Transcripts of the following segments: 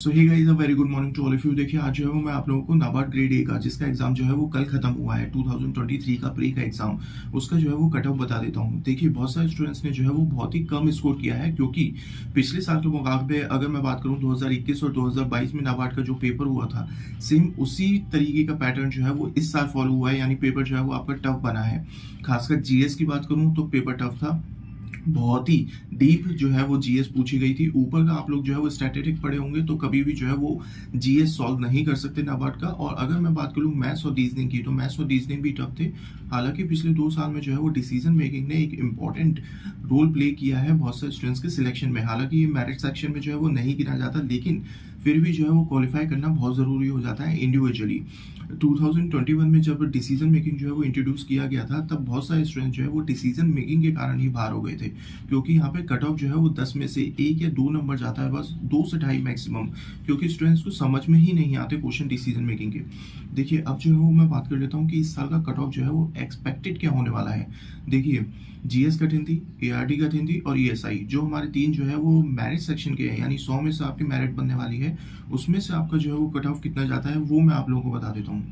So hey guys, a very good morning to all of you. देखिए, आज जो है वो मैं आप लोगों को नाबार्ड ग्रेड ए का, जिसका एग्जाम जो है वो कल खत्म हुआ है, 2023 का प्री का एग्जाम, उसका जो है वो कट ऑफ बता देता हूँ। देखिए, बहुत सारे स्टूडेंट्स ने जो है वो बहुत ही कम स्कोर किया है, क्योंकि पिछले साल के मुकाबले अगर मैं बात करूँ 2021 और 2022 में नाबार्ड का जो पेपर हुआ था, सेम उसी तरीके का पैटर्न जो है वो इस साल फॉलो हुआ है। यानी पेपर जो है वो आपका टफ बना है। खासकर जीएस की बात करूँ तो पेपर टफ था, बहुत ही डीप जो है वो जीएस पूछी गई थी। ऊपर का आप लोग जो है वो स्टैटिस्टिक पढ़े होंगे तो कभी भी जो है वो जीएस सॉल्व नहीं कर सकते नाबार्ड का। और अगर मैं बात करूँ मैथ्स और रीजनिंग की, तो मैथ्स और रीजनिंग भी टफ थे। हालांकि पिछले 2 साल में जो है वो डिसीजन मेकिंग ने एक इम्पॉर्टेंट रोल प्ले किया है बहुत सारे स्टूडेंट्स के सिलेक्शन में। हालांकि ये मेरिट सेक्शन में जो है वो नहीं गिना जाता, लेकिन फिर भी जो है वो क्वालिफाई करना बहुत ज़रूरी हो जाता है इंडिविजुअली। 2021 में जब डिसीजन मेकिंग जो है वो इंट्रोड्यूस किया गया था, तब बहुत सारे स्टूडेंट जो है वो डिसीजन मेकिंग के कारण ही बाहर हो गए थे, क्योंकि यहाँ पे कट ऑफ जो है वो 10 में से 1 या 2 नंबर जाता है, बस 2 से ढाई मैक्सिमम, क्योंकि स्टूडेंट्स को समझ में ही नहीं आते क्वेश्चन डिसीजन मेकिंग के। देखिए, अब जो है वो मैं बात कर लेता हूँ कि इस साल का कट ऑफ जो है वो एक्सपेक्टेड क्या होने वाला है। देखिए, जीएस कठिन थी, एआरटी कठिन थी और ईएसआई, जो हमारे 3 जो है वो मेरिट सेक्शन के हैं, यानी 100 में से आपकी मेरिट बनने वाली है, उसमें से आपका जो है वो कट ऑफ कितना जाता है वो मैं आप लोगों को बता देता हूँ।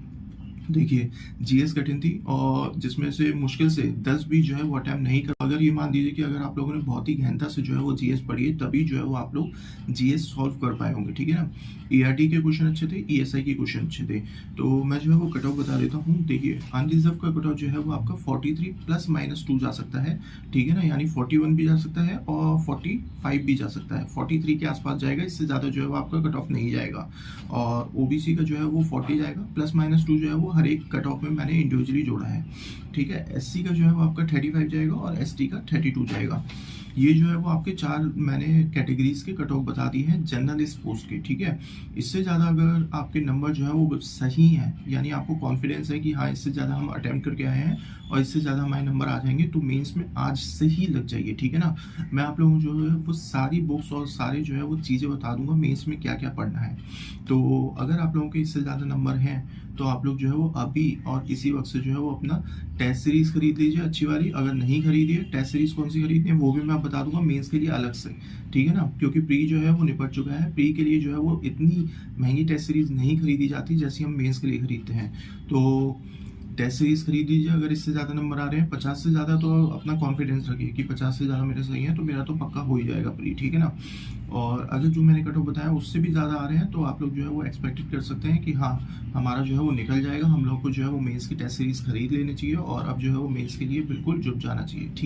देखिए, जीएस कठिन थी और जिसमें से मुश्किल से 10 भी जो है वो अटैम्प्ट नहीं कर। अगर ये मान लीजिए कि अगर आप लोगों ने बहुत ही गहनता से जो है वो जीएस पढ़ी है, तभी जो है वो आप लोग जीएस सॉल्व कर पाए होंगे, ठीक है ना। ईआरटी के क्वेश्चन अच्छे थे, ईएसआई के क्वेश्चन अच्छे थे। तो मैं जो है वो कट ऑफ बता देता हूँ। देखिए, अनरिजर्व का कट ऑफ जो है वो आपका 43 +- 2 जा सकता है, ठीक है ना। यानी 41 भी जा सकता है और 45 भी जा सकता है। 43 के आसपास जाएगा, इससे ज़्यादा जो है वो आपका कट ऑफ नहीं जाएगा। और ओबीसी का जो है वो 40 जाएगा, +- 2 जो है वो हर एक कट ऑफ में मैंने इंडिविजुअली जोड़ा है, ठीक है। एससी का जो है वो आपका 35 जाएगा और एसटी का 32 जाएगा। ये जो है वो आपके 4 मैंने कैटेगरीज के कट ऑफ बता दी हैं जर्नलिस्ट पोस्ट के, ठीक है। इससे ज़्यादा अगर आपके नंबर जो है वो सही हैं, यानी आपको कॉन्फिडेंस है कि हाँ इससे ज़्यादा हम अटेम्प्ट करके आए हैं और इससे ज़्यादा हमारे नंबर आ जाएंगे, तो मेंस में आज से ही लग जाइए, ठीक है ना। मैं आप लोगों को जो है वो सारी बुक्स और सारे जो है वो चीज़ें बता दूंगा मेंस में क्या क्या पढ़ना है। तो अगर आप लोगों के इससे ज़्यादा नंबर हैं तो आप लोग जो है वो अभी और इसी वक्त से जो है वो अपना टेस्ट सीरीज खरीद लीजिए अच्छी वाली। अगर नहीं खरीदी है, टेस्ट सीरीज कौन सी खरीदनी है वो भी मैं बता दूंगा मेंस के लिए अलग से, ठीक है ना। क्योंकि प्री जो है वो निपट चुका है, प्री के लिए जो है वो इतनी महंगी टेस्ट सीरीज नहीं खरीदी जाती जैसी हम मेंस के लिए खरीदते हैं। तो टेस्ट सीरीज खरीद लीजिए। अगर इससे ज़्यादा नंबर आ रहे हैं 50 से ज़्यादा, तो अपना कॉन्फिडेंस रखिए कि 50 से ज़्यादा मेरे सही है, तो मेरा तो पक्का हो ही जाएगा प्री, ठीक है ना। और अगर जो मैंने कट ऑफ बताया उससे भी ज़्यादा आ रहे हैं, तो आप लोग जो है वो एक्सपेक्टेड कर सकते हैं कि हाँ हमारा जो है वो निकल जाएगा। हम लोग को जो है वो मेंस की टेस्ट सीरीज खरीद लेनी चाहिए और अब जो है वो मेंस के लिए बिल्कुल जुट जाना चाहिए, ठीक।